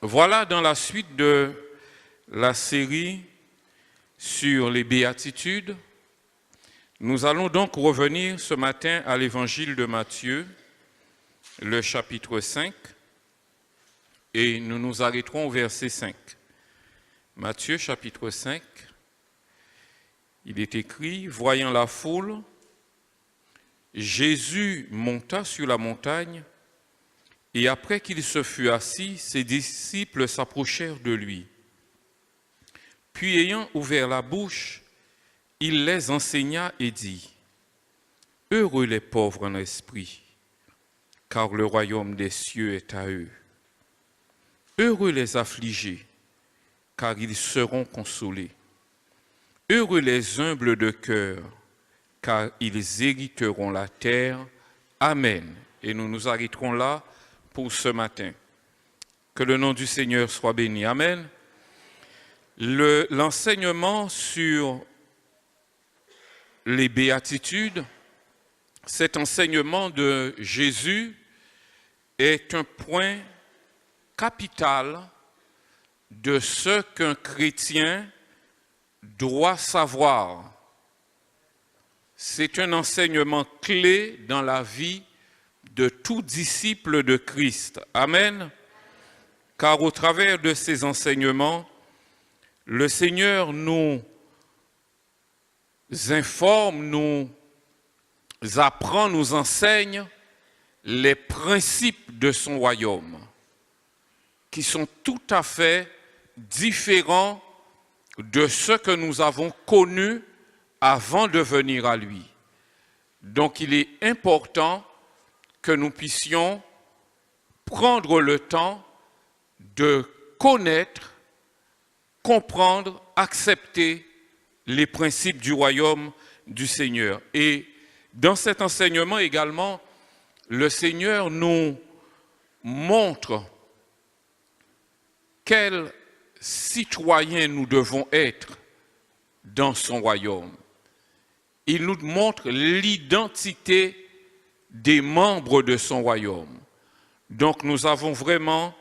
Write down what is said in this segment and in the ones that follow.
Voilà dans la suite de la série sur les béatitudes. Nous allons donc revenir ce matin à l'évangile de Matthieu, le chapitre 5, et nous nous arrêterons au verset 5. Matthieu chapitre 5, il est écrit « Voyant la foule, Jésus monta sur la montagne, et après qu'il se fut assis, ses disciples s'approchèrent de lui. Puis ayant ouvert la bouche, il les enseigna et dit, « Heureux les pauvres en esprit, car le royaume des cieux est à eux. Heureux les affligés, car ils seront consolés. Heureux les humbles de cœur, car ils hériteront la terre. Amen. » Et nous nous arrêterons là pour ce matin. Que le nom du Seigneur soit béni. Amen. L'enseignement sur les béatitudes, cet enseignement de Jésus est un point capital de ce qu'un chrétien doit savoir. C'est un enseignement clé dans la vie de tout disciple de Christ. Amen. Car au travers de ces enseignements, le Seigneur nous informe, nous apprend, nous enseigne les principes de son royaume, qui sont tout à fait différents de ce que nous avons connu avant de venir à lui. Donc il est important que nous puissions prendre le temps de connaître, comprendre, accepter les principes du royaume du Seigneur. Et dans cet enseignement également, le Seigneur nous montre quels citoyens nous devons être dans son royaume. Il nous montre l'identité des membres de son royaume. Donc nous avons vraiment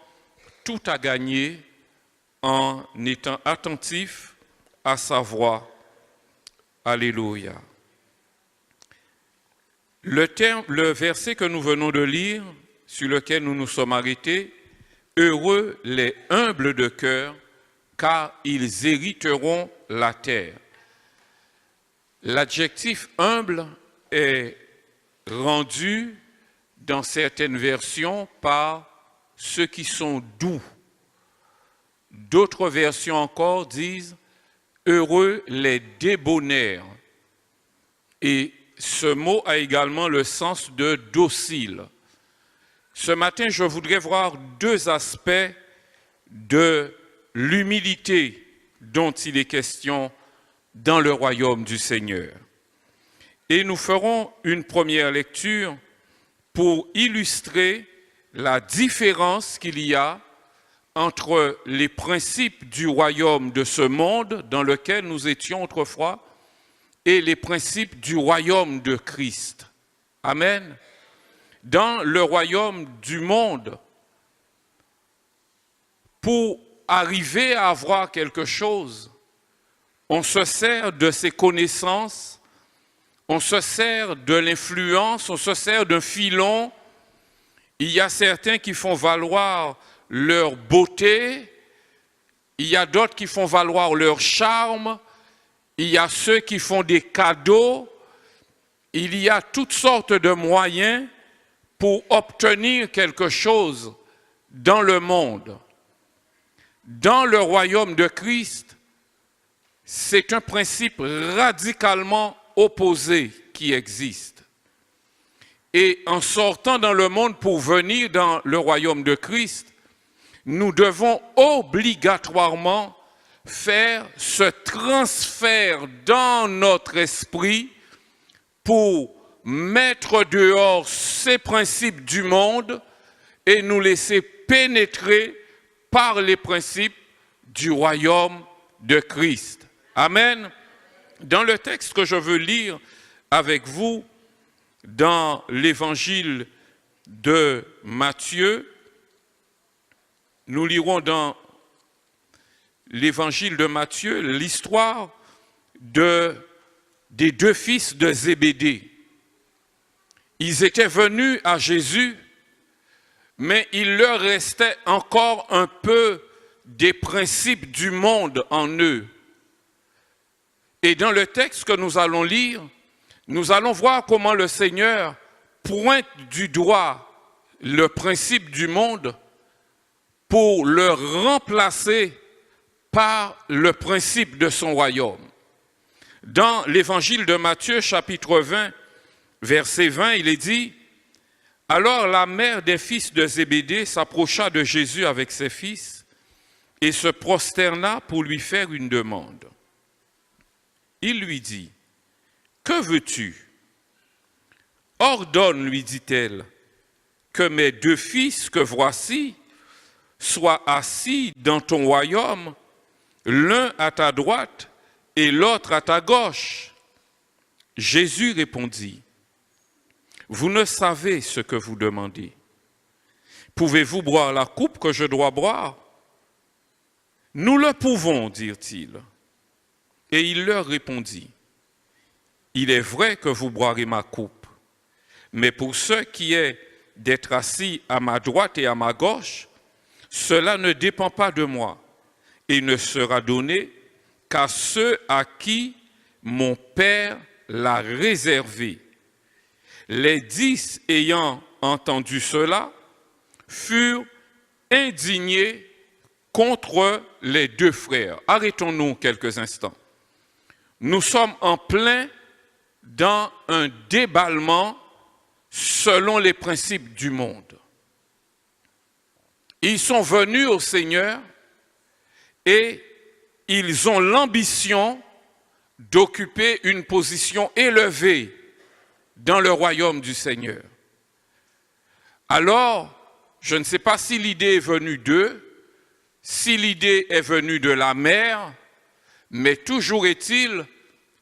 tout à gagner en étant attentifs à sa voix. Alléluia. Le verset que nous venons de lire, sur lequel nous nous sommes arrêtés, « Heureux les humbles de cœur, car ils hériteront la terre ». L'adjectif « humble » est rendu dans certaines versions par ceux qui sont doux. D'autres versions encore disent « heureux les débonnaires ». Et ce mot a également le sens de docile. Ce matin, je voudrais voir deux aspects de l'humilité dont il est question dans le royaume du Seigneur. Et nous ferons une première lecture pour illustrer la différence qu'il y a entre les principes du royaume de ce monde dans lequel nous étions autrefois et les principes du royaume de Christ. Amen. Dans le royaume du monde, pour arriver à avoir quelque chose, on se sert de ses connaissances, on se sert de l'influence, on se sert d'un filon. Il y a certains qui font valoir leur beauté, il y a d'autres qui font valoir leur charme, il y a ceux qui font des cadeaux, il y a toutes sortes de moyens pour obtenir quelque chose dans le monde. Dans le royaume de Christ, c'est un principe radicalement opposé qui existe. Et en sortant dans le monde pour venir dans le royaume de Christ, nous devons obligatoirement faire ce transfert dans notre esprit pour mettre dehors ces principes du monde et nous laisser pénétrer par les principes du royaume de Christ. Amen. Dans le texte que je veux lire avec vous, dans l'évangile de Matthieu, nous lirons dans l'évangile de Matthieu l'histoire des deux fils de Zébédée. Ils étaient venus à Jésus, mais il leur restait encore un peu des principes du monde en eux. Et dans le texte que nous allons lire, nous allons voir comment le Seigneur pointe du doigt le principe du monde pour le remplacer par le principe de son royaume. Dans l'évangile de Matthieu, chapitre 20, verset 20, il est dit « Alors la mère des fils de Zébédée s'approcha de Jésus avec ses fils et se prosterna pour lui faire une demande. Il lui dit, « Que veux-tu ? Ordonne, lui dit-elle, que mes deux fils que voici soient assis dans ton royaume, l'un à ta droite et l'autre à ta gauche. » Jésus répondit, « Vous ne savez ce que vous demandez. Pouvez-vous boire la coupe que je dois boire ? » Nous le pouvons, dirent-ils. Et il leur répondit, « Il est vrai que vous boirez ma coupe, mais pour ce qui est d'être assis à ma droite et à ma gauche, cela ne dépend pas de moi et ne sera donné qu'à ceux à qui mon Père l'a réservé. » Les 10 ayant entendu cela furent indignés contre les deux frères. Arrêtons-nous quelques instants. Nous sommes en plein dans un déballement selon les principes du monde. Ils sont venus au Seigneur et ils ont l'ambition d'occuper une position élevée dans le royaume du Seigneur. Alors, je ne sais pas si l'idée est venue d'eux, si l'idée est venue de la mère, mais toujours est-il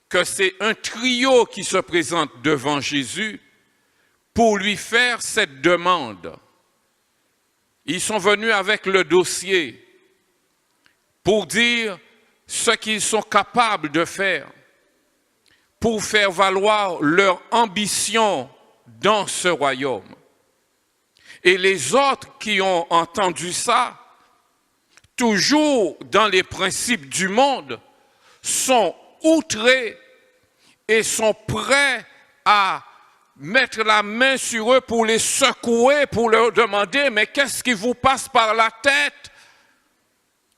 que c'est un trio qui se présente devant Jésus pour lui faire cette demande. Ils sont venus avec le dossier pour dire ce qu'ils sont capables de faire, pour faire valoir leur ambition dans ce royaume. Et les autres qui ont entendu ça, toujours dans les principes du monde, sont outrés et sont prêts à mettre la main sur eux pour les secouer, pour leur demander « Mais qu'est-ce qui vous passe par la tête ?»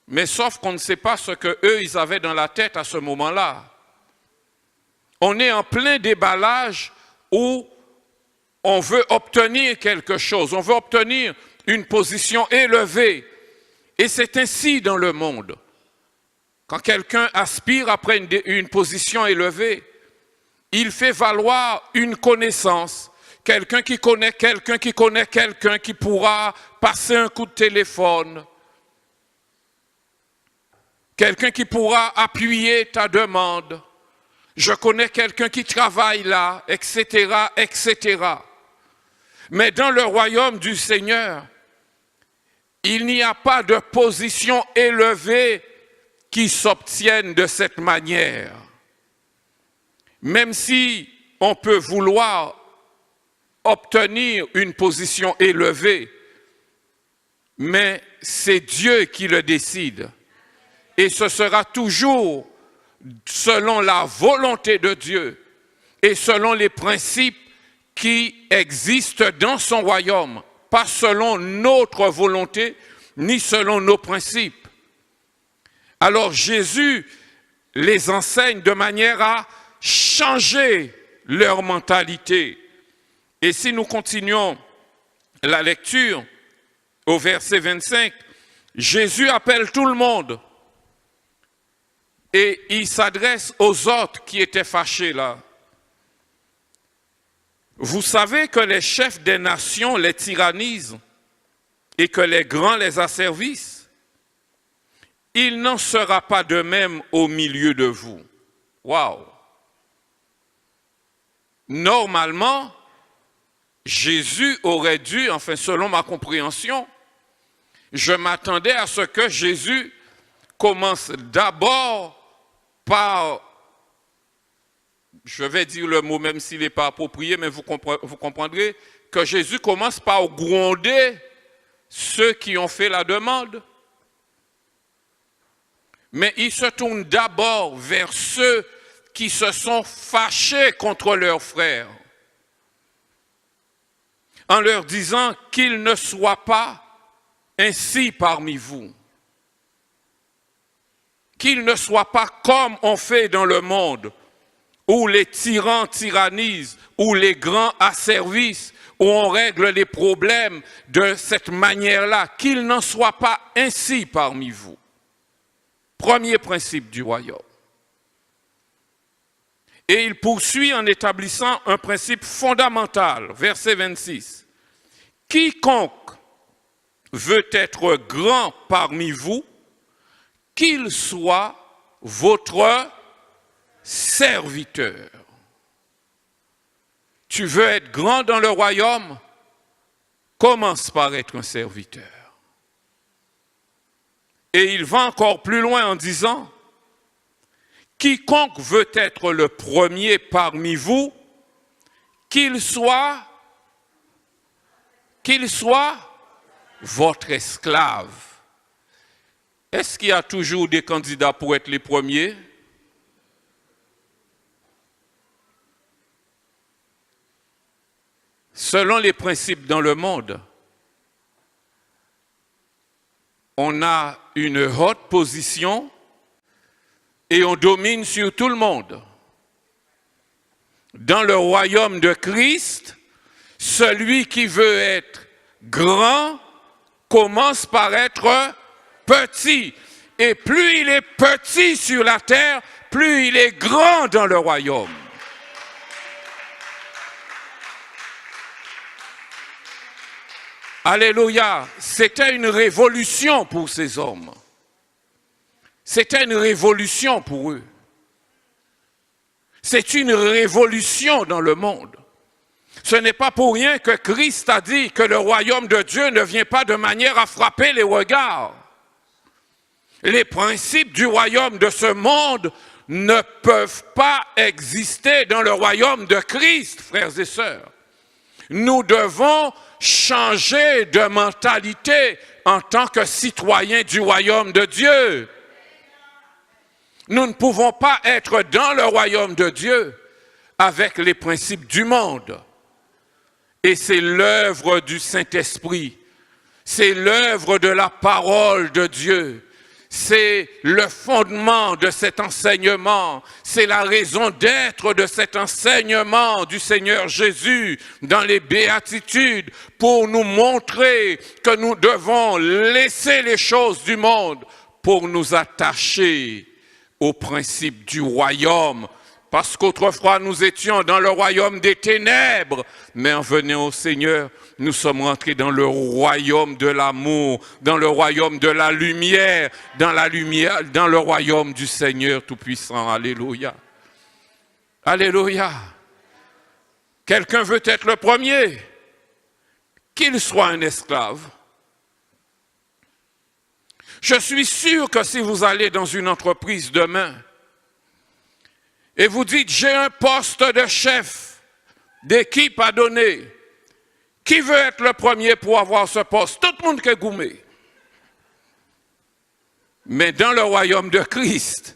Mais sauf qu'on ne sait pas ce qu'eux, ils avaient dans la tête à ce moment-là. On est en plein déballage où on veut obtenir quelque chose, on veut obtenir une position élevée. Et c'est ainsi dans le monde. Quand quelqu'un aspire après une position élevée, il fait valoir une connaissance. Quelqu'un qui connaît quelqu'un qui connaît quelqu'un qui pourra passer un coup de téléphone. Quelqu'un qui pourra appuyer ta demande. Je connais quelqu'un qui travaille là, etc., etc. Mais dans le royaume du Seigneur, il n'y a pas de position élevée qui s'obtienne de cette manière. Même si on peut vouloir obtenir une position élevée, mais c'est Dieu qui le décide. Et ce sera toujours selon la volonté de Dieu et selon les principes qui existent dans son royaume, pas selon notre volonté ni selon nos principes. Alors Jésus les enseigne de manière à changer leur mentalité. Et si nous continuons la lecture au verset 25, Jésus appelle tout le monde et il s'adresse aux autres qui étaient fâchés là. Vous savez que les chefs des nations les tyrannisent et que les grands les asservissent. Il n'en sera pas de même au milieu de vous. Waouh! Normalement, Jésus aurait dû, enfin selon ma compréhension, Je m'attendais à ce que Jésus commence d'abord par, je vais dire le mot même s'il n'est pas approprié, mais vous comprendrez, que Jésus commence par gronder ceux qui ont fait la demande. Mais il se tourne d'abord vers ceux qui se sont fâchés contre leurs frères, en leur disant qu'ils ne soient pas ainsi parmi vous, qu'ils ne soient pas comme on fait dans le monde, où les tyrans tyrannisent, où les grands asservissent, où on règle les problèmes de cette manière-là, qu'ils n'en soient pas ainsi parmi vous. Premier principe du royaume. Et il poursuit en établissant un principe fondamental, verset 26. Quiconque veut être grand parmi vous, qu'il soit votre serviteur. Tu veux être grand dans le royaume? Commence par être un serviteur. Et il va encore plus loin en disant, quiconque veut être le premier parmi vous, qu'il soit votre esclave. Est-ce qu'il y a toujours des candidats pour être les premiers? Selon les principes dans le monde, on a une haute position et on domine sur tout le monde. Dans le royaume de Christ, celui qui veut être grand commence par être petit. Et plus il est petit sur la terre, plus il est grand dans le royaume. Alléluia, c'était une révolution pour ces hommes. C'était une révolution pour eux. C'est une révolution dans le monde. Ce n'est pas pour rien que Christ a dit que le royaume de Dieu ne vient pas de manière à frapper les regards. Les principes du royaume de ce monde ne peuvent pas exister dans le royaume de Christ, frères et sœurs. Nous devons changer de mentalité en tant que citoyens du royaume de Dieu. Nous ne pouvons pas être dans le royaume de Dieu avec les principes du monde. Et c'est l'œuvre du Saint-Esprit, c'est l'œuvre de la parole de Dieu. C'est le fondement de cet enseignement, c'est la raison d'être de cet enseignement du Seigneur Jésus dans les béatitudes pour nous montrer que nous devons laisser les choses du monde pour nous attacher aux principes du royaume. Parce qu'autrefois nous étions dans le royaume des ténèbres, mais en venant au Seigneur, nous sommes rentrés dans le royaume de l'amour, dans le royaume de la lumière, dans le royaume du Seigneur Tout-Puissant. Alléluia. Alléluia. Quelqu'un veut être le premier, qu'il soit un esclave. Je suis sûr que si vous allez dans une entreprise demain, et vous dites, j'ai un poste de chef d'équipe à donner. Qui veut être le premier pour avoir ce poste? Tout le monde qui est goumé. Mais dans le royaume de Christ,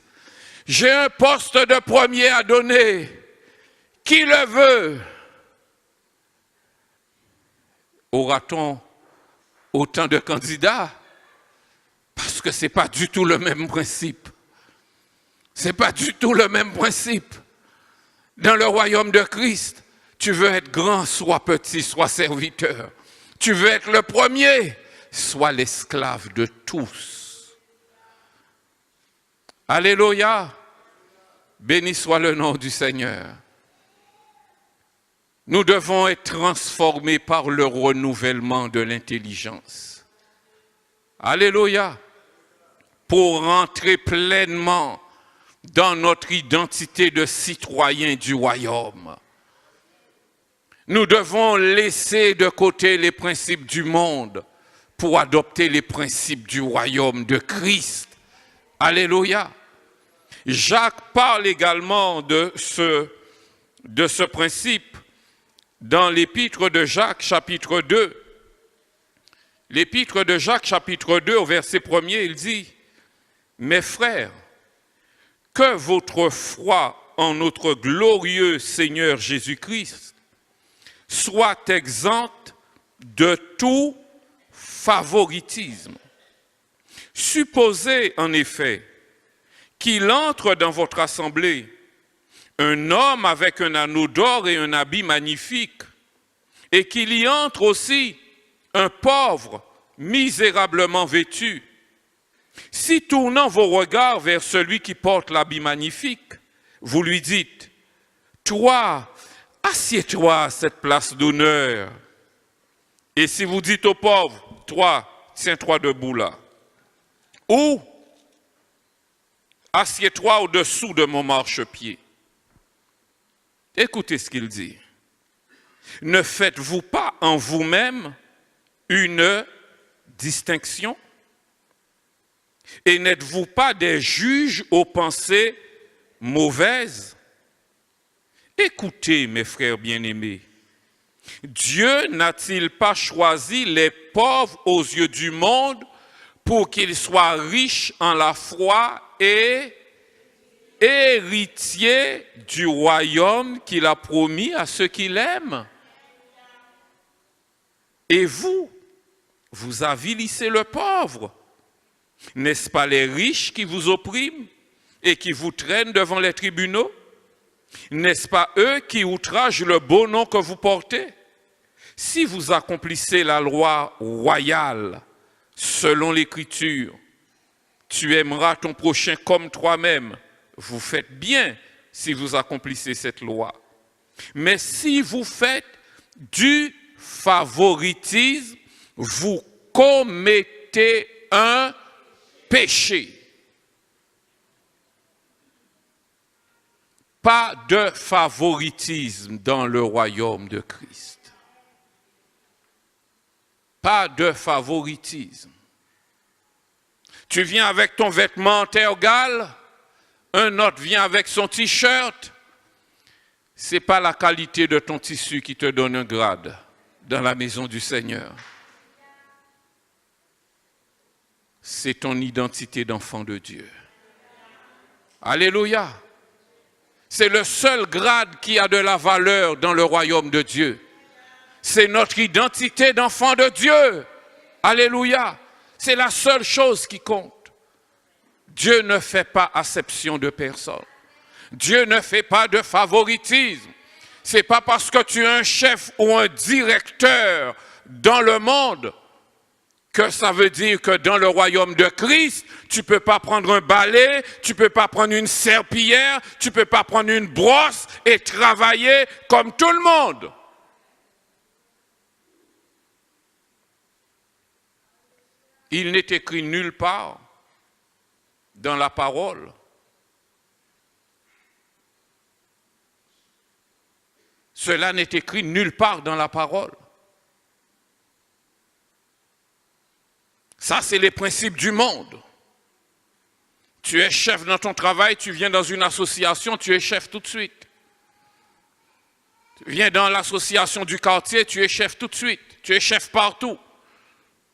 j'ai un poste de premier à donner. Qui le veut? Aura-t-on autant de candidats? Parce que ce n'est pas du tout le même principe. Ce n'est pas du tout le même principe. Dans le royaume de Christ, tu veux être grand, sois petit, sois serviteur. Tu veux être le premier, sois l'esclave de tous. Alléluia. Béni soit le nom du Seigneur. Nous devons être transformés par le renouvellement de l'intelligence. Alléluia. Pour rentrer pleinement dans notre identité de citoyen du royaume. Nous devons laisser de côté les principes du monde pour adopter les principes du royaume de Christ. Alléluia. Jacques parle également de ce principe dans l'épître de Jacques, chapitre 2. L'épître de Jacques, chapitre 2, au verset 1er, il dit « Mes frères, que votre foi en notre glorieux Seigneur Jésus-Christ soit exempte de tout favoritisme. Supposez en effet qu'il entre dans votre assemblée un homme avec un anneau d'or et un habit magnifique, et qu'il y entre aussi un pauvre misérablement vêtu. Si tournant vos regards vers celui qui porte l'habit magnifique, vous lui dites, « Toi, assieds-toi à cette place d'honneur. » Et si vous dites au pauvre, « Toi, tiens-toi debout là. » Ou, « Assieds-toi au-dessous de mon marchepied. » Écoutez ce qu'il dit. « Ne faites-vous pas en vous-même une distinction? Et n'êtes-vous pas des juges aux pensées mauvaises? Écoutez, mes frères bien-aimés, Dieu n'a-t-il pas choisi les pauvres aux yeux du monde pour qu'ils soient riches en la foi et héritiers du royaume qu'il a promis à ceux qui l'aiment? Et vous, vous avilissez le pauvre. N'est-ce pas les riches qui vous oppriment et qui vous traînent devant les tribunaux? N'est-ce pas eux qui outragent le beau nom que vous portez? Si vous accomplissez la loi royale selon l'Écriture, tu aimeras ton prochain comme toi-même. Vous faites bien si vous accomplissez cette loi. Mais si vous faites du favoritisme, vous commettez un péché. Pas de favoritisme dans le royaume de Christ. Pas de favoritisme. Tu viens avec ton vêtement tergal, un autre vient avec son t-shirt. Ce n'est pas la qualité de ton tissu qui te donne un grade dans la maison du Seigneur. C'est ton identité d'enfant de Dieu. Alléluia. C'est le seul grade qui a de la valeur dans le royaume de Dieu. C'est notre identité d'enfant de Dieu. Alléluia. C'est la seule chose qui compte. Dieu ne fait pas acception de personne. Dieu ne fait pas de favoritisme. Ce n'est pas parce que tu es un chef ou un directeur dans le monde que ça veut dire que dans le royaume de Christ, tu ne peux pas prendre un balai, tu ne peux pas prendre une serpillière, tu ne peux pas prendre une brosse et travailler comme tout le monde. Il n'est écrit nulle part dans la parole cela n'est écrit nulle part dans la parole. Ça, c'est les principes du monde. Tu es chef dans ton travail, tu viens dans une association, tu es chef tout de suite. Tu viens dans l'association du quartier, tu es chef tout de suite. Tu es chef partout.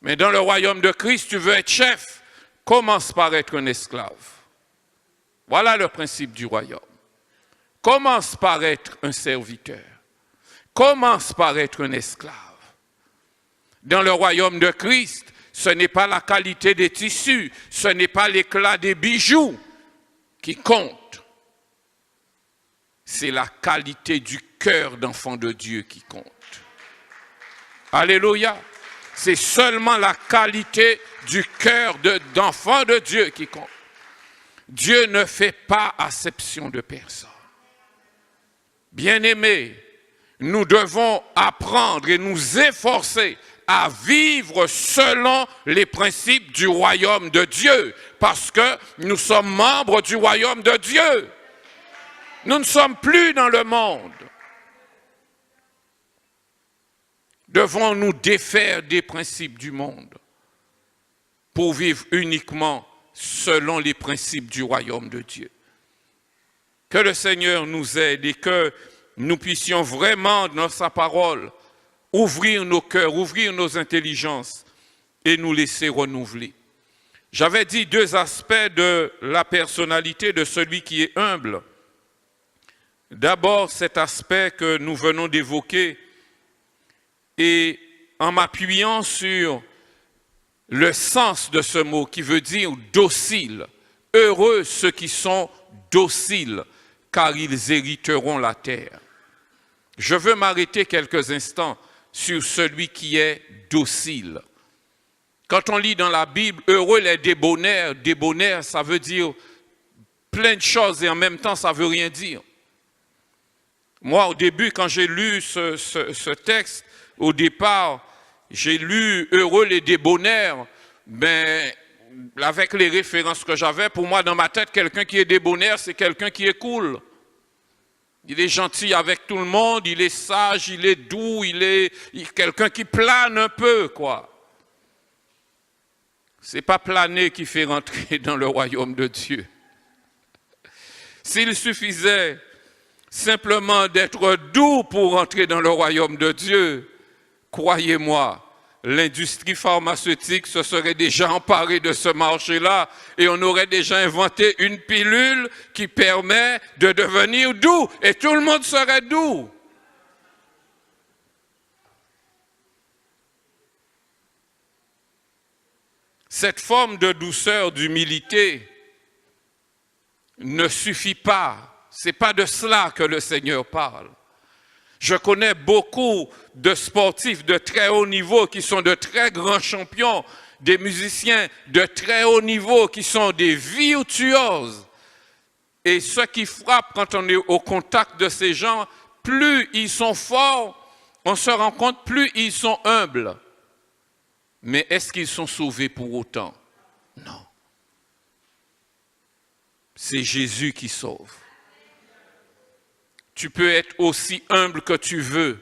Mais dans le royaume de Christ, tu veux être chef, commence par être un esclave. Voilà le principe du royaume. Commence par être un serviteur. Commence par être un esclave. Dans le royaume de Christ, ce n'est pas la qualité des tissus, ce n'est pas l'éclat des bijoux qui compte. C'est la qualité du cœur d'enfant de Dieu qui compte. Alléluia. C'est seulement la qualité du cœur d'enfant de Dieu qui compte. Dieu ne fait pas acception de personne. Bien-aimés, nous devons apprendre et nous efforcer à vivre selon les principes du royaume de Dieu, parce que nous sommes membres du royaume de Dieu. Nous ne sommes plus dans le monde. Devons-nous défaire des principes du monde pour vivre uniquement selon les principes du royaume de Dieu. Que le Seigneur nous aide et que nous puissions vraiment, dans sa parole, ouvrir nos cœurs, ouvrir nos intelligences et nous laisser renouveler. J'avais dit 2 aspects de la personnalité de celui qui est humble. D'abord, cet aspect que nous venons d'évoquer, et en m'appuyant sur le sens de ce mot qui veut dire docile. Heureux ceux qui sont dociles, car ils hériteront la terre. Je veux m'arrêter quelques instants sur celui qui est docile. Quand on lit dans la Bible, heureux les débonnaires, débonnaires, ça veut dire plein de choses et en même temps, ça ne veut rien dire. Moi, au début, quand j'ai lu ce texte, au départ, j'ai lu heureux les débonnaires, ben, avec les références que j'avais, pour moi, dans ma tête, quelqu'un qui est débonnaire, c'est quelqu'un qui est cool. Il est gentil avec tout le monde, il est sage, il est doux, il est quelqu'un qui plane un peu, quoi. C'est pas planer qui fait rentrer dans le royaume de Dieu. S'il suffisait simplement d'être doux pour rentrer dans le royaume de Dieu, croyez-moi, l'industrie pharmaceutique se serait déjà emparée de ce marché-là et on aurait déjà inventé une pilule qui permet de devenir doux et tout le monde serait doux. Cette forme de douceur, d'humilité ne suffit pas. Ce n'est pas de cela que le Seigneur parle. Je connais beaucoup de sportifs de très haut niveau qui sont de très grands champions, des musiciens de très haut niveau qui sont des virtuoses. Et ce qui frappe quand on est au contact de ces gens, plus ils sont forts, on se rend compte, plus ils sont humbles. Mais est-ce qu'ils sont sauvés pour autant? Non. C'est Jésus qui sauve. Tu peux être aussi humble que tu veux.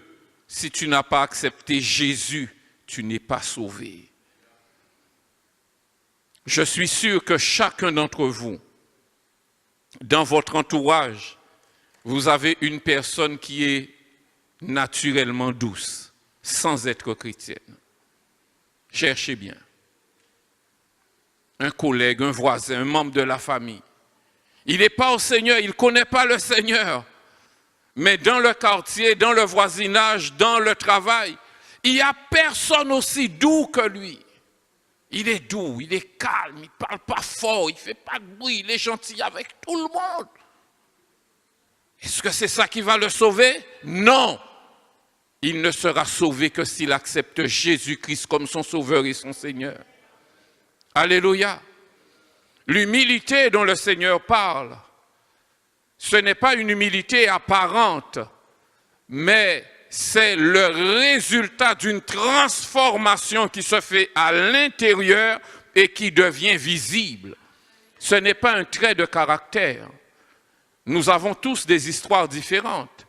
Si tu n'as pas accepté Jésus, tu n'es pas sauvé. Je suis sûr que chacun d'entre vous, dans votre entourage, vous avez une personne qui est naturellement douce, sans être chrétienne. Cherchez bien. Un collègue, un voisin, un membre de la famille. Il n'est pas au Seigneur, il ne connaît pas le Seigneur. Mais dans le quartier, dans le voisinage, dans le travail, il n'y a personne aussi doux que lui. Il est doux, il est calme, il ne parle pas fort, il ne fait pas de bruit, il est gentil avec tout le monde. Est-ce que c'est ça qui va le sauver? Non. Il ne sera sauvé que s'il accepte Jésus-Christ comme son Sauveur et son Seigneur. Alléluia. L'humilité dont le Seigneur parle, ce n'est pas une humilité apparente, mais c'est le résultat d'une transformation qui se fait à l'intérieur et qui devient visible. Ce n'est pas un trait de caractère. Nous avons tous des histoires différentes.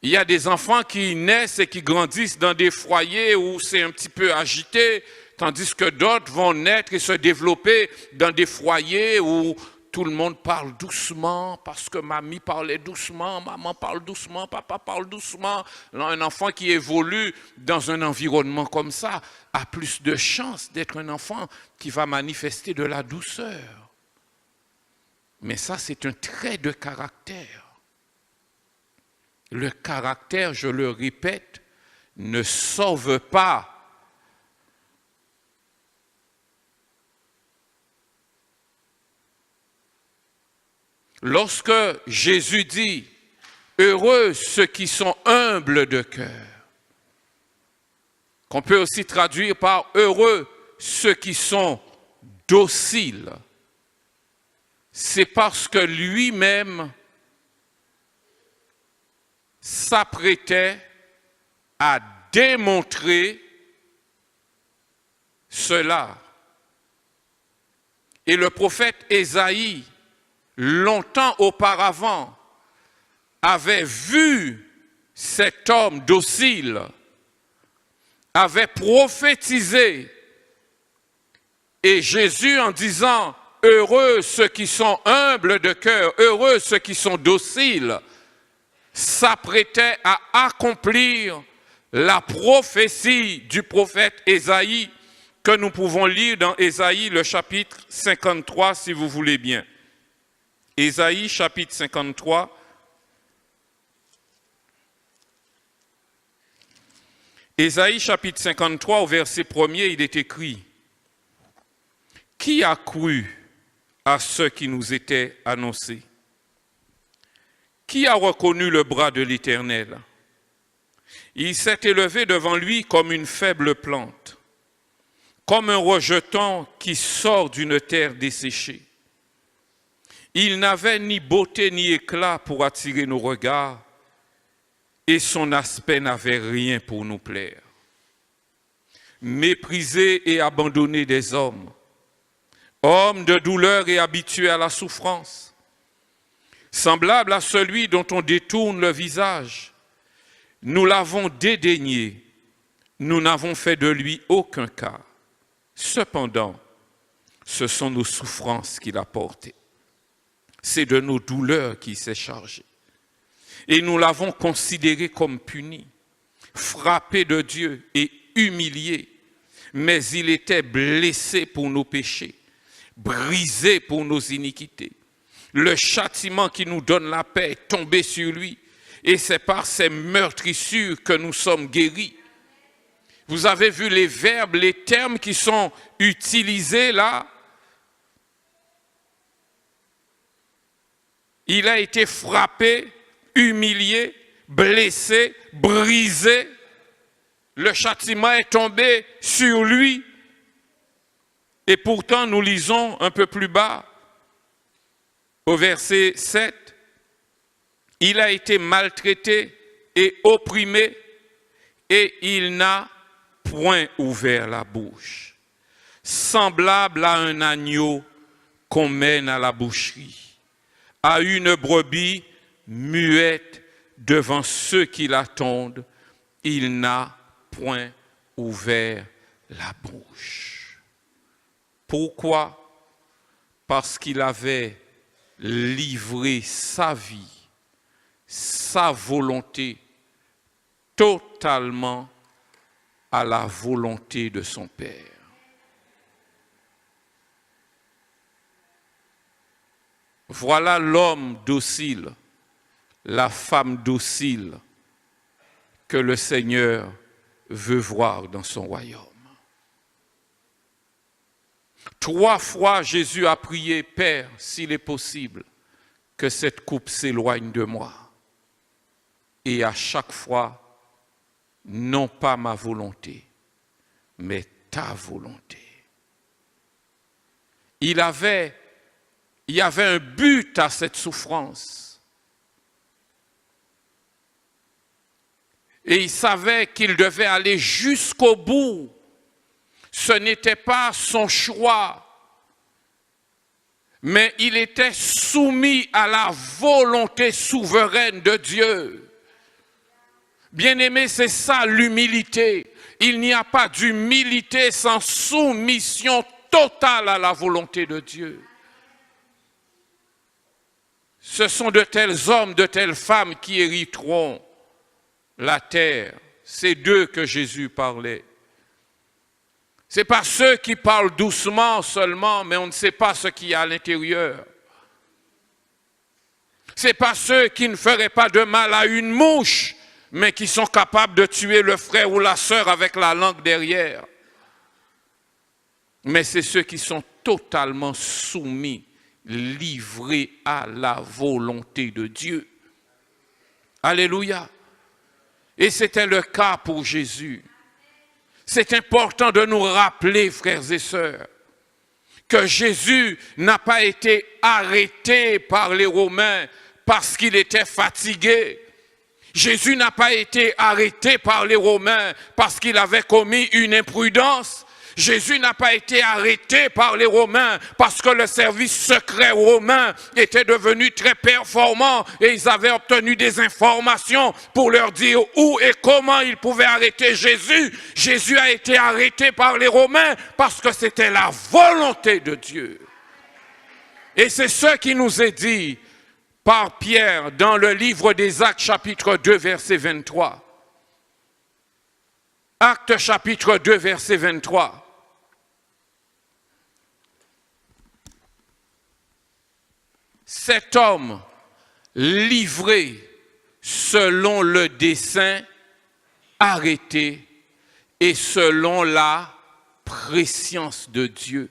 Il y a des enfants qui naissent et qui grandissent dans des foyers où c'est un petit peu agité, tandis que d'autres vont naître et se développer dans des foyers où tout le monde parle doucement parce que mamie parlait doucement, maman parle doucement, papa parle doucement. Un enfant qui évolue dans un environnement comme ça a plus de chances d'être un enfant qui va manifester de la douceur. Mais ça, c'est un trait de caractère. Le caractère, je le répète, ne sauve pas. Lorsque Jésus dit « Heureux ceux qui sont humbles de cœur », qu'on peut aussi traduire par « Heureux ceux qui sont dociles », c'est parce que lui-même s'apprêtait à démontrer cela. Et le prophète Ésaïe, longtemps auparavant, avait vu cet homme docile, avait prophétisé Et Jésus, en disant « Heureux ceux qui sont humbles de cœur, heureux ceux qui sont dociles », s'apprêtait à accomplir la prophétie du prophète Ésaïe que nous pouvons lire dans Ésaïe, le chapitre 53, si vous voulez bien. Ésaïe, chapitre 53. Ésaïe, chapitre 53, au verset 1er, il est écrit « Qui a cru à ce qui nous était annoncé? Qui a reconnu le bras de l'Éternel? Il s'est élevé devant lui comme une faible plante, comme un rejeton qui sort d'une terre desséchée. Il n'avait ni beauté ni éclat pour attirer nos regards, et son aspect n'avait rien pour nous plaire. Méprisé et abandonné des hommes, homme de douleur et habitué à la souffrance, semblable à celui dont on détourne le visage, nous l'avons dédaigné, nous n'avons fait de lui aucun cas. Cependant, ce sont nos souffrances qu'il a portées. C'est de nos douleurs qu'il s'est chargé. Et nous l'avons considéré comme puni, frappé de Dieu et humilié. Mais il était blessé pour nos péchés, brisé pour nos iniquités. Le châtiment qui nous donne la paix est tombé sur lui. Et c'est par ces meurtrissures que nous sommes guéris. Vous avez vu les verbes, les termes qui sont utilisés là. Il a été frappé, humilié, blessé, brisé. Le châtiment est tombé sur lui. Et pourtant, nous lisons un peu plus bas, au verset 7, il a été maltraité et opprimé, et il n'a point ouvert la bouche. Semblable à un agneau qu'on mène à la boucherie, à une brebis muette devant ceux qui l'attendent, il n'a point ouvert la bouche. Pourquoi? Parce qu'il avait livré sa vie, sa volonté, totalement à la volonté de son Père. Voilà l'homme docile, la femme docile que le Seigneur veut voir dans son royaume. 3 fois, Jésus a prié, « Père, s'il est possible, que cette coupe s'éloigne de moi. » Et à chaque fois, non pas ma volonté, mais ta volonté. Il y avait un but à cette souffrance. Et il savait qu'il devait aller jusqu'au bout. Ce n'était pas son choix, mais il était soumis à la volonté souveraine de Dieu. Bien-aimé, c'est ça l'humilité. Il n'y a pas d'humilité sans soumission totale à la volonté de Dieu. Ce sont de tels hommes, de telles femmes qui hériteront la terre. C'est d'eux que Jésus parlait. Ce n'est pas ceux qui parlent doucement seulement, mais on ne sait pas ce qu'il y a à l'intérieur. Ce n'est pas ceux qui ne feraient pas de mal à une mouche, mais qui sont capables de tuer le frère ou la sœur avec la langue derrière. Mais c'est ceux qui sont totalement soumis, livrés à la volonté de Dieu. Alléluia. Et c'était le cas pour Jésus. C'est important de nous rappeler, frères et sœurs, que Jésus n'a pas été arrêté par les Romains parce qu'il était fatigué. Jésus n'a pas été arrêté par les Romains parce qu'il avait commis une imprudence. Jésus n'a pas été arrêté par les Romains parce que le service secret romain était devenu très performant et ils avaient obtenu des informations pour leur dire où et comment ils pouvaient arrêter Jésus. Jésus a été arrêté par les Romains parce que c'était la volonté de Dieu. Et c'est ce qui nous est dit par Pierre dans le livre des Actes chapitre 2 verset 23. Actes chapitre 2 verset 23. Cet homme livré selon le dessein, arrêté et selon la prescience de Dieu,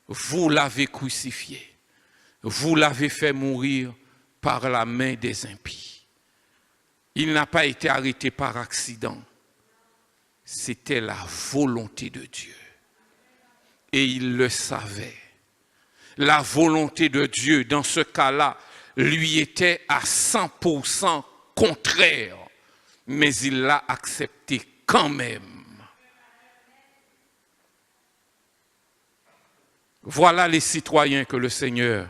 vous l'avez crucifié, vous l'avez fait mourir par la main des impies. Il n'a pas été arrêté par accident. C'était la volonté de Dieu. Et il le savait. La volonté de Dieu, dans ce cas-là, lui était à 100% contraire. Mais il l'a accepté quand même. Voilà les citoyens que le Seigneur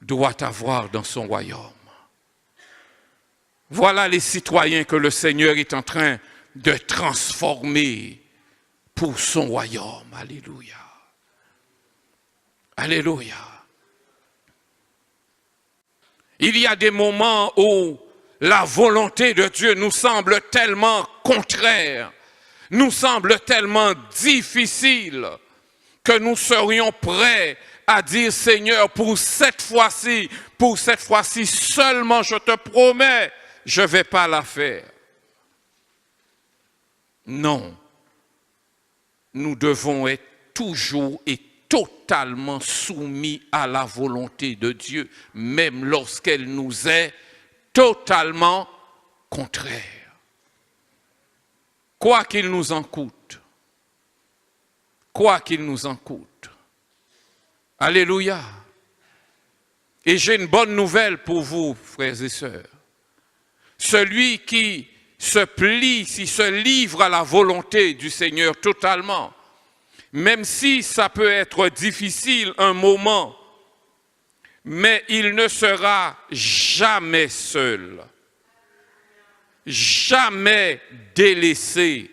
doit avoir dans son royaume. Voilà les citoyens que le Seigneur est en train de transformer pour son royaume. Alléluia. Alléluia. Il y a des moments où la volonté de Dieu nous semble tellement contraire, nous semble tellement difficile, que nous serions prêts à dire, Seigneur, pour cette fois-ci seulement, je te promets, je ne vais pas la faire. Non. Nous devons être toujours et totalement soumis à la volonté de Dieu, même lorsqu'elle nous est totalement contraire. Quoi qu'il nous en coûte. Quoi qu'il nous en coûte. Alléluia. Et j'ai une bonne nouvelle pour vous, frères et sœurs. Celui qui se plie, qui se livre à la volonté du Seigneur totalement, même si ça peut être difficile un moment, mais il ne sera jamais seul, jamais délaissé.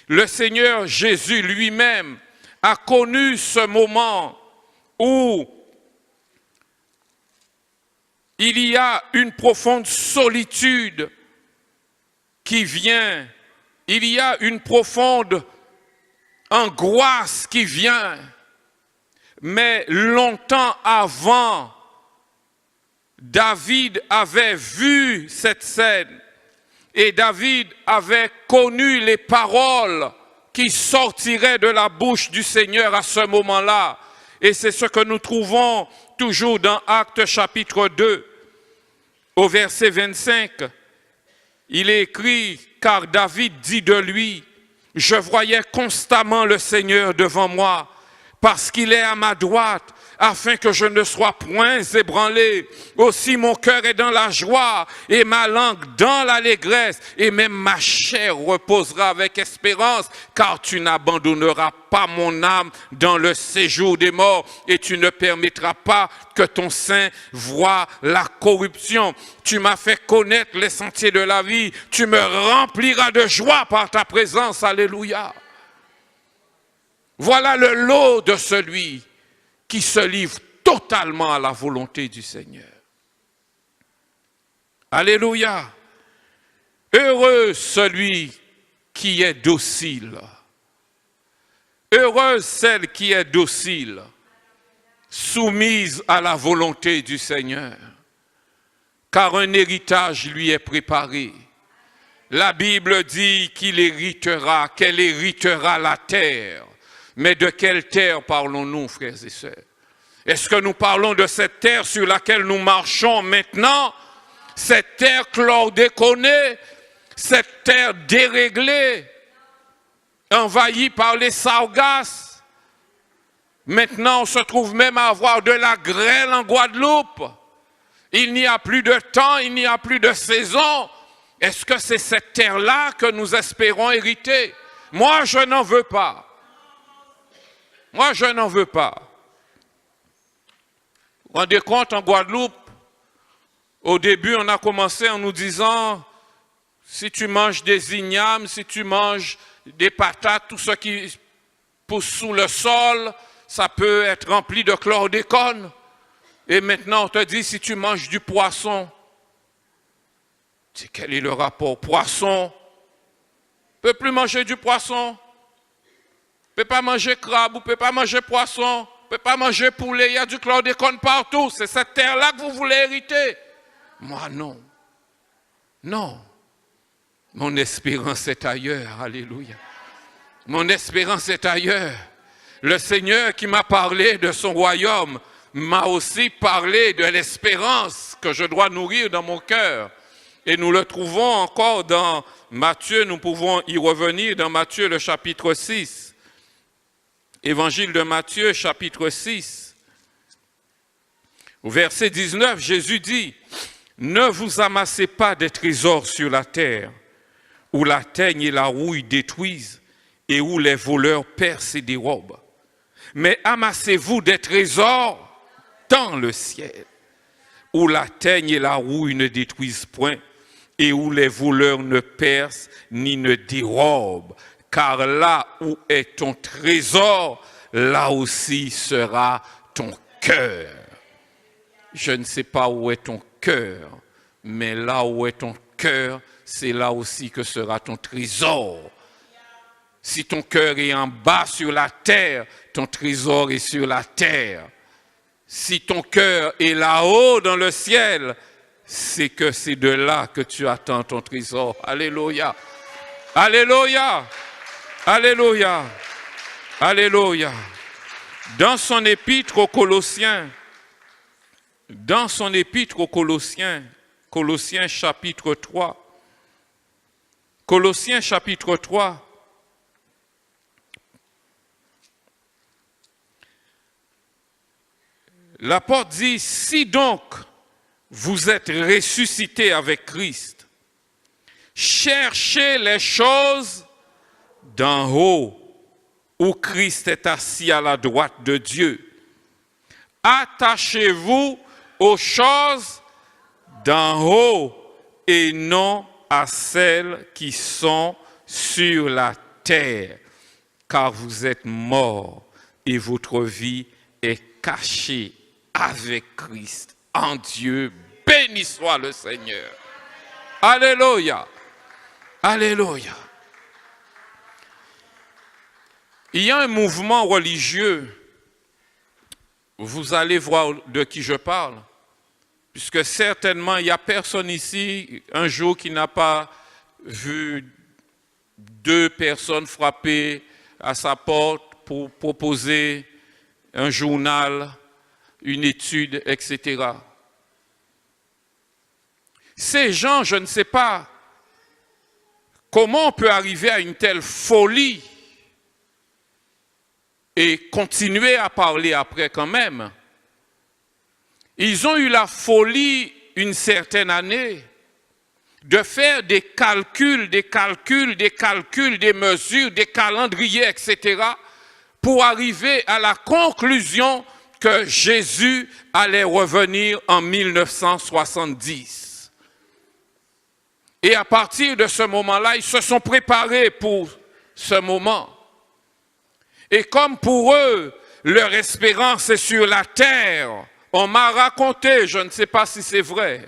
Le Seigneur Jésus lui-même a connu ce moment où il y a une profonde solitude qui vient, il y a une profonde angoisse qui vient, mais longtemps avant, David avait vu cette scène et David avait connu les paroles qui sortiraient de la bouche du Seigneur à ce moment-là. Et c'est ce que nous trouvons toujours dans Actes chapitre 2, au verset 25. Il est écrit, car David dit de lui, « Je voyais constamment le Seigneur devant moi, parce qu'il est à ma droite, afin que je ne sois point ébranlé. Aussi mon cœur est dans la joie et ma langue dans l'allégresse, et même ma chair reposera avec espérance, car tu n'abandonneras pas mon âme dans le séjour des morts, et tu ne permettras pas que ton sein voie la corruption. Tu m'as fait connaître les sentiers de la vie, tu me rempliras de joie par ta présence. » Alléluia. Voilà le lot de celui qui se livre totalement à la volonté du Seigneur. Alléluia. Heureux celui qui est docile. Heureuse celle qui est docile, soumise à la volonté du Seigneur, car un héritage lui est préparé. La Bible dit qu'il héritera, qu'elle héritera la terre. Mais de quelle terre parlons-nous, frères et sœurs? Est-ce que nous parlons de cette terre sur laquelle nous marchons maintenant? Cette terre chlordéconée, cette terre déréglée, envahie par les sargasses. Maintenant, on se trouve même à avoir de la grêle en Guadeloupe. Il n'y a plus de temps, il n'y a plus de saison. Est-ce que c'est cette terre-là que nous espérons hériter? Moi, je n'en veux pas. Moi, je n'en veux pas. Vous vous rendez compte, en Guadeloupe, au début, on a commencé en nous disant, si tu manges des ignames, si tu manges des patates, tout ce qui pousse sous le sol, ça peut être rempli de chlordécone. Et maintenant, on te dit, si tu manges du poisson, quel est le rapport? Poisson, ne peut plus manger du poisson, ne peut pas manger crabe, ou ne peut pas manger poisson, ne peut pas manger poulet, il y a du chlordécone partout. C'est cette terre-là que vous voulez hériter. Moi, non. Non. Mon espérance est ailleurs. Alléluia. Mon espérance est ailleurs. Le Seigneur qui m'a parlé de son royaume m'a aussi parlé de l'espérance que je dois nourrir dans mon cœur. Et nous le trouvons encore dans Matthieu, nous pouvons y revenir dans Matthieu le chapitre 6. Évangile de Matthieu chapitre 6. Au verset 19, Jésus dit, « Ne vous amassez pas des trésors sur la terre, où la teigne et la rouille détruisent, et où les voleurs percent et dérobent. Mais amassez-vous des trésors dans le ciel, où la teigne et la rouille ne détruisent point, et où les voleurs ne percent ni ne dérobent. Car là où est ton trésor, là aussi sera ton cœur. » Je ne sais pas où est ton cœur, mais là où est ton cœur, c'est là aussi que sera ton trésor. Si ton cœur est en bas sur la terre, ton trésor est sur la terre. Si ton cœur est là-haut dans le ciel, c'est que c'est de là que tu attends ton trésor. Alléluia. Alléluia. Alléluia. Alléluia. Dans son épître aux Colossiens, Colossiens chapitre 3, Colossiens chapitre 3, l'apôtre dit, « Si donc vous êtes ressuscités avec Christ, cherchez les choses d'en haut, où Christ est assis à la droite de Dieu. Attachez-vous aux choses d'en haut et non à celles qui sont sur la terre, car vous êtes morts et votre vie est cachée avec Christ en Dieu. Béni soit le Seigneur. Alléluia. Alléluia. Il y a un mouvement religieux, vous allez voir de qui je parle, puisque certainement il n'y a personne ici un jour qui n'a pas vu 2 personnes frapper à sa porte pour proposer un journal, une étude, etc. Ces gens, je ne sais pas comment on peut arriver à une telle folie et continuer à parler après quand même. Ils ont eu la folie une certaine année de faire des calculs, des mesures, des calendriers, etc. pour arriver à la conclusion que Jésus allait revenir en 1970. Et à partir de ce moment-là, ils se sont préparés pour ce moment. Et comme pour eux, leur espérance est sur la terre, on m'a raconté, je ne sais pas si c'est vrai,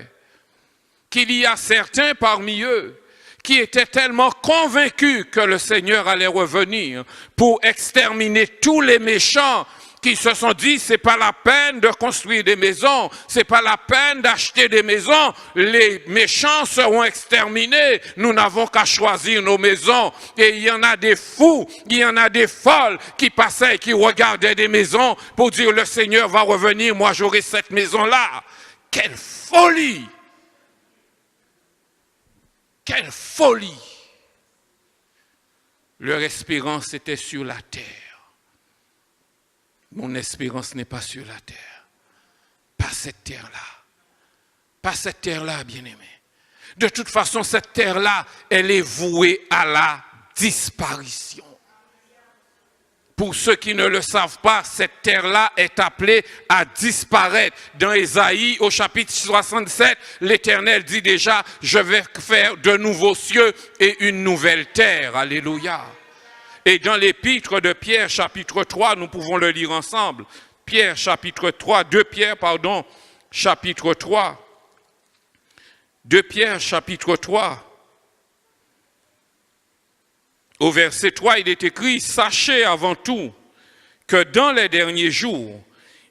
qu'il y a certains parmi eux qui étaient tellement convaincus que le Seigneur allait revenir pour exterminer tous les méchants qui se sont dit, c'est pas la peine de construire des maisons, c'est pas la peine d'acheter des maisons, les méchants seront exterminés, nous n'avons qu'à choisir nos maisons. Et il y en a des fous, il y en a des folles qui passaient et qui regardaient des maisons pour dire, le Seigneur va revenir, moi j'aurai cette maison-là. Quelle folie! Quelle folie! Leur espérance était sur la terre. Mon espérance n'est pas sur la terre. Pas cette terre-là. Pas cette terre-là, bien-aimé. De toute façon, cette terre-là, elle est vouée à la disparition. Pour ceux qui ne le savent pas, cette terre-là est appelée à disparaître. Dans Ésaïe, au chapitre 67, l'Éternel dit déjà, je vais faire de nouveaux cieux et une nouvelle terre. Alléluia. Et dans l'épître de Pierre, chapitre 3, nous pouvons le lire ensemble. Pierre, chapitre 3, 2 Pierre, pardon, chapitre 3. 2 Pierre, chapitre 3. Au verset 3, il est écrit, « Sachez avant tout que dans les derniers jours,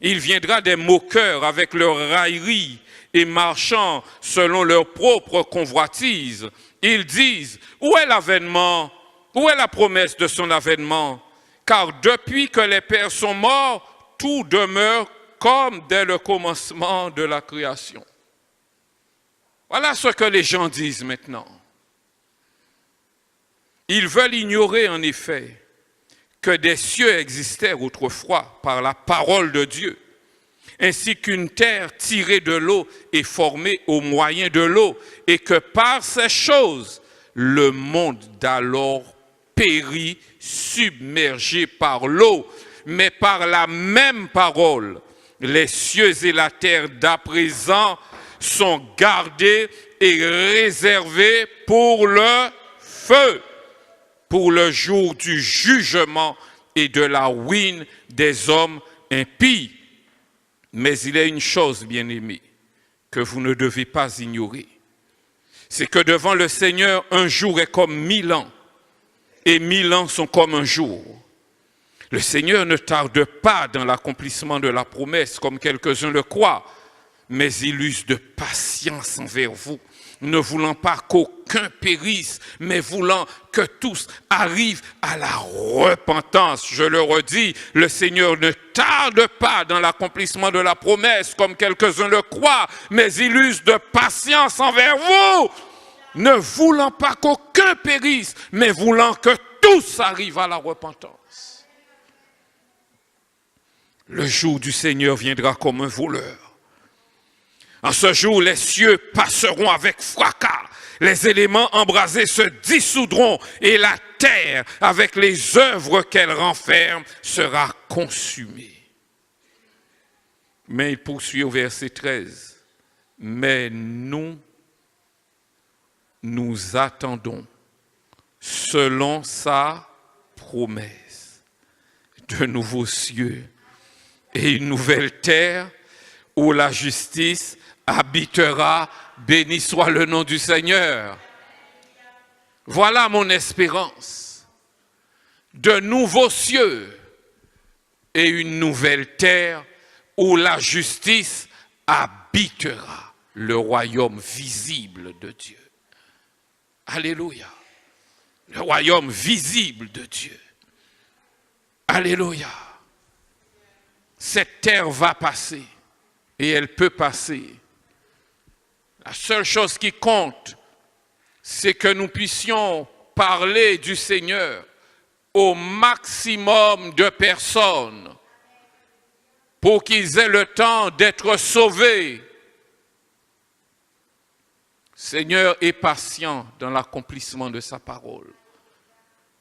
il viendra des moqueurs avec leur raillerie et marchant selon leur propre convoitise. Ils disent, où est l'avènement? Où est la promesse de son avènement? Car depuis que les pères sont morts, tout demeure comme dès le commencement de la création. » Voilà ce que les gens disent maintenant. Ils veulent ignorer en effet que des cieux existèrent autrefois par la parole de Dieu, ainsi qu'une terre tirée de l'eau est formée au moyen de l'eau, et que par ces choses, le monde d'alors périt, submergé par l'eau, mais par la même parole, les cieux et la terre d'à présent sont gardés et réservés pour le feu, pour le jour du jugement et de la ruine des hommes impies. Mais il y a une chose, bien-aimés, que vous ne devez pas ignorer. C'est que devant le Seigneur, un jour est comme 1000 ans, et 1000 ans sont comme un jour. Le Seigneur ne tarde pas dans l'accomplissement de la promesse, comme quelques-uns le croient, mais il use de patience envers vous, ne voulant pas qu'aucun périsse, mais voulant que tous arrivent à la repentance. Je le redis, le Seigneur ne tarde pas dans l'accomplissement de la promesse, comme quelques-uns le croient, mais il use de patience envers vous, ne voulant pas qu'aucun périsse, mais voulant que tous arrivent à la repentance. Le jour du Seigneur viendra comme un voleur. En ce jour, les cieux passeront avec fracas, les éléments embrasés se dissoudront et la terre, avec les œuvres qu'elle renferme, sera consumée. Mais il poursuit au verset 13. Mais nous attendons, selon sa promesse, de nouveaux cieux et une nouvelle terre où la justice habitera, béni soit le nom du Seigneur. Voilà mon espérance. De nouveaux cieux et une nouvelle terre où la justice habitera, le royaume visible de Dieu. Alléluia. Le royaume visible de Dieu. Alléluia. Cette terre va passer et elle peut passer. La seule chose qui compte, c'est que nous puissions parler du Seigneur au maximum de personnes pour qu'ils aient le temps d'être sauvés. Seigneur est patient dans l'accomplissement de sa parole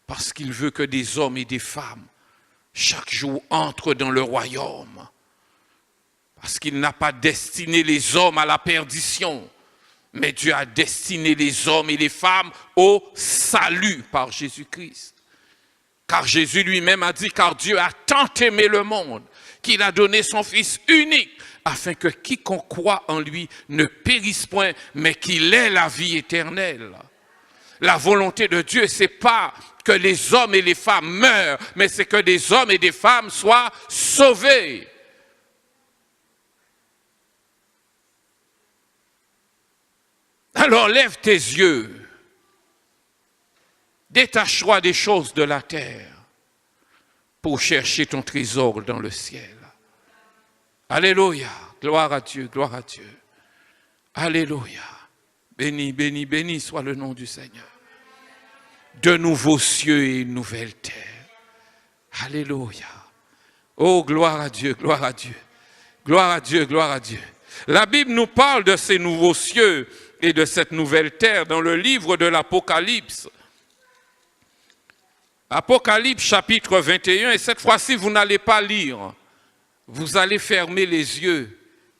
parce qu'il veut que des hommes et des femmes chaque jour entrent dans le royaume. Parce qu'il n'a pas destiné les hommes à la perdition, mais Dieu a destiné les hommes et les femmes au salut par Jésus-Christ. Car Jésus lui-même a dit, car Dieu a tant aimé le monde, qu'il a donné son Fils unique, afin que quiconque croit en lui ne périsse point, mais qu'il ait la vie éternelle. La volonté de Dieu, ce n'est pas que les hommes et les femmes meurent, mais c'est que des hommes et des femmes soient sauvés. Alors lève tes yeux, détache-toi des choses de la terre pour chercher ton trésor dans le ciel. Alléluia, gloire à Dieu, gloire à Dieu. Alléluia, béni, béni, béni soit le nom du Seigneur. De nouveaux cieux et une nouvelle terre. Alléluia. Oh, gloire à Dieu, gloire à Dieu. Gloire à Dieu, gloire à Dieu. La Bible nous parle de ces nouveaux cieux et de cette nouvelle terre dans le livre de l'Apocalypse. Apocalypse chapitre 21, et cette fois-ci, vous n'allez pas lire. Vous allez fermer les yeux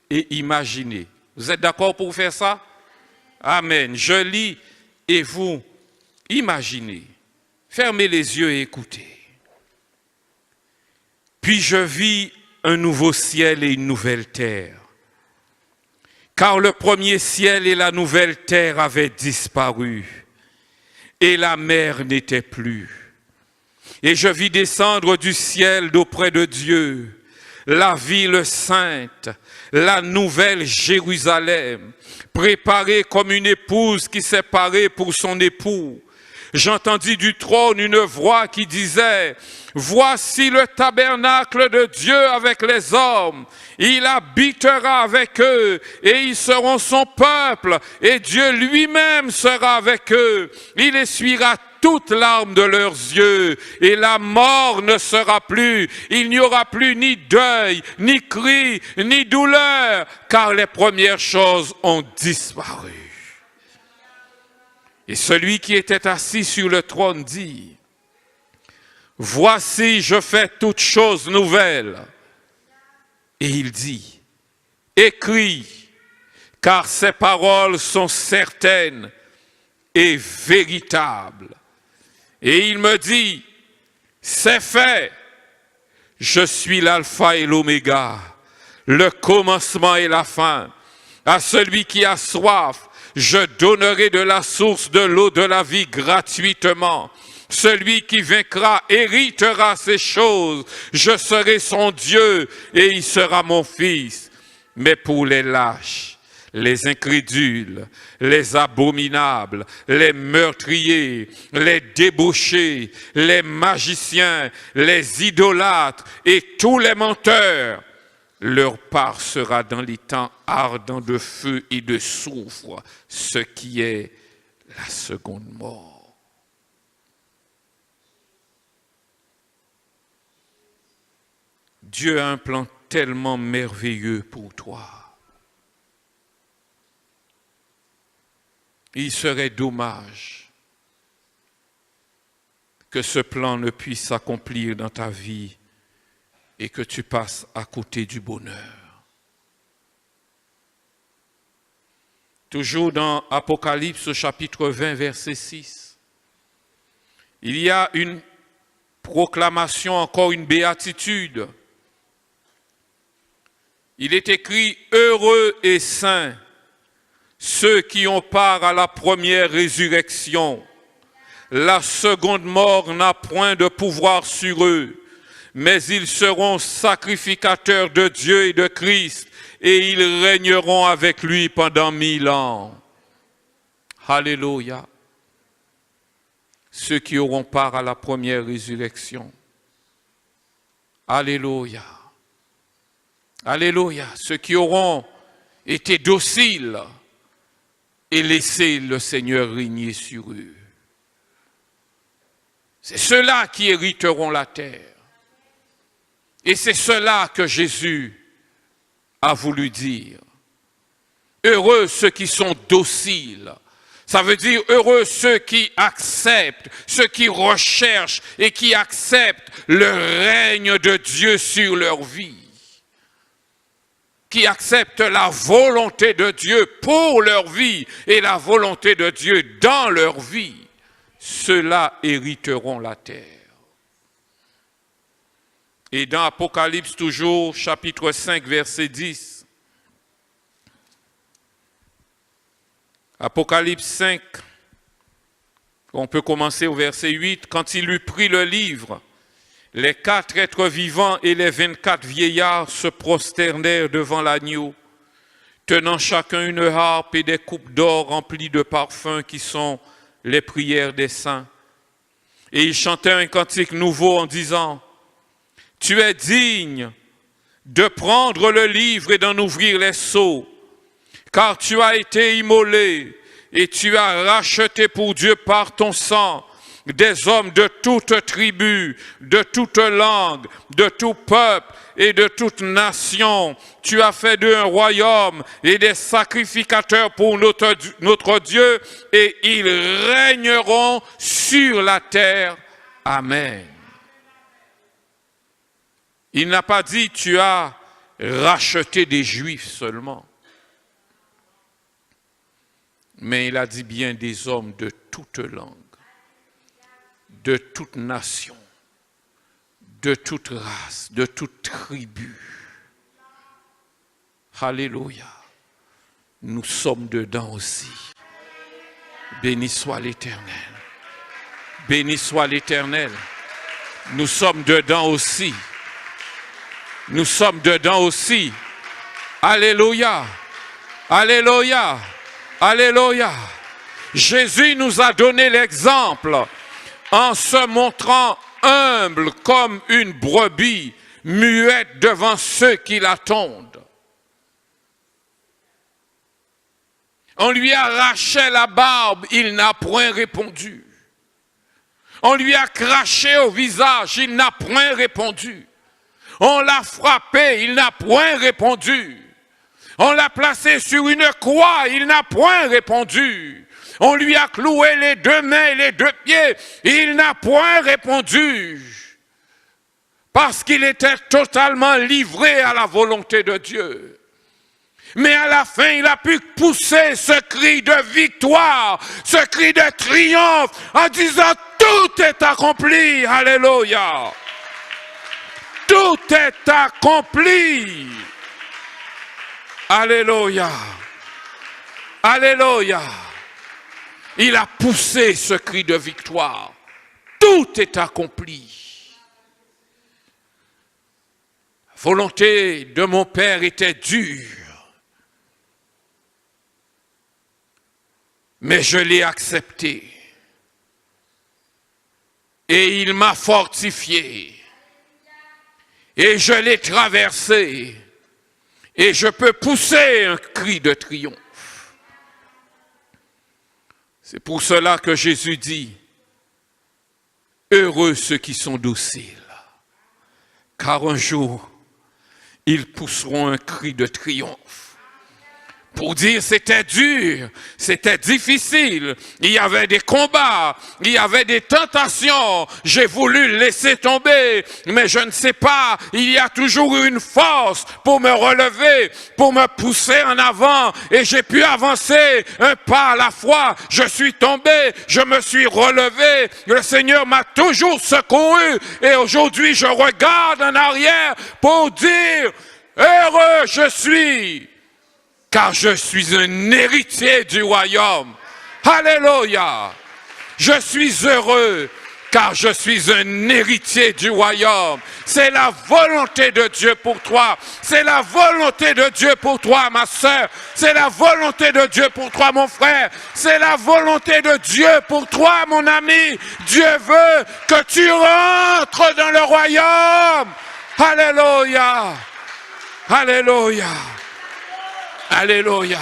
et imaginer. Vous êtes d'accord pour faire ça? Amen. Je lis et vous imaginez. Fermez les yeux et écoutez. Puis je vis un nouveau ciel et une nouvelle terre. Car le premier ciel et la nouvelle terre avaient disparu, et la mer n'était plus. Et je vis descendre du ciel d'auprès de Dieu la ville sainte, la nouvelle Jérusalem, préparée comme une épouse qui s'est parée pour son époux. J'entendis du trône une voix qui disait, « Voici le tabernacle de Dieu avec les hommes. Il habitera avec eux et ils seront son peuple et Dieu lui-même sera avec eux. Il essuiera toute larme de leurs yeux et la mort ne sera plus. Il n'y aura plus ni deuil, ni cri, ni douleur, car les premières choses ont disparu. » Et celui qui était assis sur le trône dit, « Voici, je fais toutes choses nouvelles. » Et il dit, « Écris, car ces paroles sont certaines et véritables. » Et il me dit, « C'est fait, je suis l'alpha et l'oméga, le commencement et la fin. À celui qui a soif, je donnerai de la source de l'eau de la vie gratuitement. Celui qui vaincra héritera ces choses. Je serai son Dieu et il sera mon fils. Mais pour les lâches, les incrédules, les abominables, les meurtriers, les débauchés, les magiciens, les idolâtres et tous les menteurs, leur part sera dans les temps ardents de feu et de soufre, ce qui est la seconde mort. Dieu a un plan tellement merveilleux pour toi. Il serait dommage que ce plan ne puisse s'accomplir dans ta vie et que tu passes à côté du bonheur. Toujours dans Apocalypse chapitre 20, verset 6, il y a une proclamation, encore une béatitude. Il est écrit « Heureux et saints ceux qui ont part à la première résurrection. La seconde mort n'a point de pouvoir sur eux. Mais ils seront sacrificateurs de Dieu et de Christ, et ils régneront avec lui pendant 1000 ans. » Alléluia. Ceux qui auront part à la première résurrection. Alléluia. Alléluia. Ceux qui auront été dociles et laissé le Seigneur régner sur eux. C'est ceux-là qui hériteront la terre. Et c'est cela que Jésus a voulu dire. Heureux ceux qui sont dociles. Ça veut dire heureux ceux qui acceptent, ceux qui recherchent et qui acceptent le règne de Dieu sur leur vie. Qui acceptent la volonté de Dieu pour leur vie et la volonté de Dieu dans leur vie. Ceux-là hériteront la terre. Et dans Apocalypse toujours, chapitre 5, verset 10. Apocalypse 5, on peut commencer au verset 8. Quand il eut pris le livre, les 4 êtres vivants et les 24 vieillards se prosternèrent devant l'agneau, tenant chacun une harpe et des coupes d'or remplies de parfums qui sont les prières des saints. Et ils chantaient un cantique nouveau en disant, « Tu es digne de prendre le livre et d'en ouvrir les sceaux, car tu as été immolé et tu as racheté pour Dieu par ton sang des hommes de toute tribu, de toute langue, de tout peuple et de toute nation. Tu as fait d'eux un royaume et des sacrificateurs pour notre Dieu, et ils régneront sur la terre Amen. Il n'a pas dit tu as racheté des Juifs seulement. Mais il a dit bien des hommes de toute langue, de toute nation, de toute race, de toute tribu. Alléluia. Nous sommes dedans aussi. Béni soit l'Éternel. Béni soit l'Éternel. Nous sommes dedans aussi. Nous sommes dedans aussi. Alléluia. Alléluia. Alléluia. Jésus nous a donné l'exemple en se montrant humble comme une brebis muette devant ceux qui l'attendent. On lui arrachait la barbe, il n'a point répondu. On lui a craché au visage, il n'a point répondu. On l'a frappé, il n'a point répondu. On l'a placé sur une croix, il n'a point répondu. On lui a cloué les deux mains et les deux pieds, il n'a point répondu. Parce qu'il était totalement livré à la volonté de Dieu. Mais à la fin, il a pu pousser ce cri de victoire, ce cri de triomphe, en disant tout est accompli. Alléluia. Tout est accompli. Alléluia. Alléluia. Il a poussé ce cri de victoire. Tout est accompli. La volonté de mon Père était dure. Mais je l'ai accepté. Et il m'a fortifié. Et je l'ai traversé. Et je peux pousser un cri de triomphe. C'est pour cela que Jésus dit, heureux ceux qui sont dociles, car un jour, ils pousseront un cri de triomphe. Pour dire c'était dur, c'était difficile, il y avait des combats, il y avait des tentations, j'ai voulu laisser tomber, mais je ne sais pas, il y a toujours eu une force pour me relever, pour me pousser en avant, et j'ai pu avancer un pas à la fois, je suis tombé, je me suis relevé, le Seigneur m'a toujours secouru, et aujourd'hui je regarde en arrière pour dire, heureux je suis, car je suis un héritier du royaume. Alléluia. Je suis heureux, car je suis un héritier du royaume. C'est la volonté de Dieu pour toi. C'est la volonté de Dieu pour toi, ma sœur. C'est la volonté de Dieu pour toi, mon frère. C'est la volonté de Dieu pour toi, mon ami. Dieu veut que tu rentres dans le royaume. Alléluia. Alléluia. Alléluia.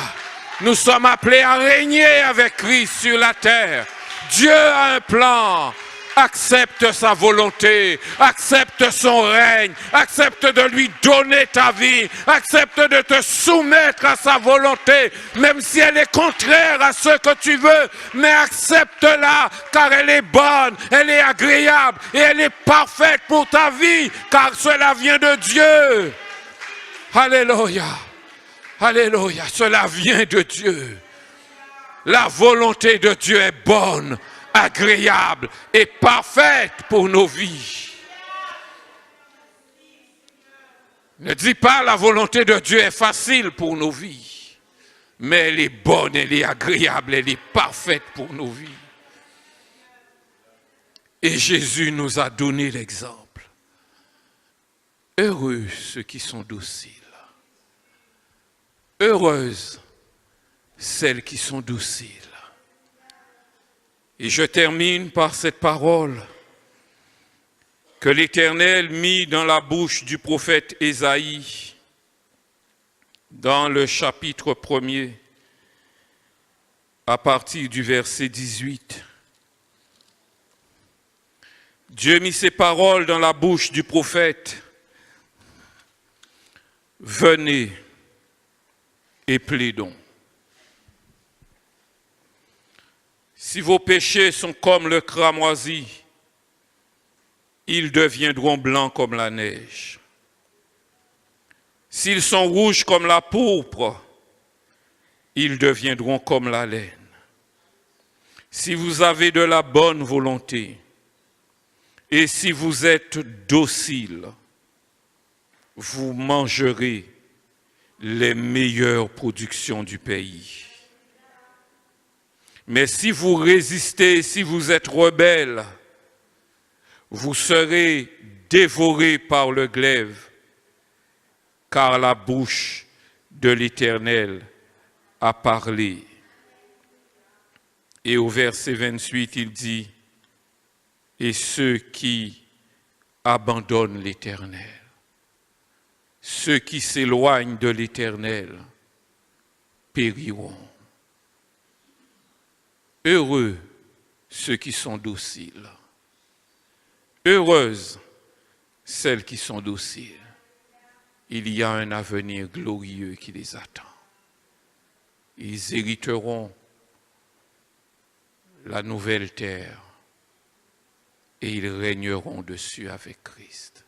Nous sommes appelés à régner avec Christ sur la terre. Dieu a un plan. Accepte sa volonté. Accepte son règne. Accepte de lui donner ta vie. Accepte de te soumettre à sa volonté. Même si elle est contraire à ce que tu veux. Mais accepte-la car elle est bonne. Elle est agréable. Et elle est parfaite pour ta vie. Car cela vient de Dieu. Alléluia. Alléluia, cela vient de Dieu. La volonté de Dieu est bonne, agréable et parfaite pour nos vies. Ne dis pas la volonté de Dieu est facile pour nos vies, mais elle est bonne, elle est agréable, elle est parfaite pour nos vies. Et Jésus nous a donné l'exemple. Heureux ceux qui sont dociles. Heureuses celles qui sont dociles. Et je termine par cette parole que l'Éternel mit dans la bouche du prophète Ésaïe dans le chapitre 1er à partir du verset 18. Dieu mit ces paroles dans la bouche du prophète. Venez et plaidons. Si vos péchés sont comme le cramoisi, ils deviendront blancs comme la neige. S'ils sont rouges comme la pourpre, ils deviendront comme la laine. Si vous avez de la bonne volonté et si vous êtes docile, vous mangerez les meilleures productions du pays. Mais si vous résistez, si vous êtes rebelle, vous serez dévorés par le glaive, car la bouche de l'Éternel a parlé. Et au verset 28, il dit, et ceux qui abandonnent l'Éternel, ceux qui s'éloignent de l'Éternel périront. Heureux ceux qui sont dociles. Heureuses celles qui sont dociles. Il y a un avenir glorieux qui les attend. Ils hériteront la nouvelle terre et ils régneront dessus avec Christ.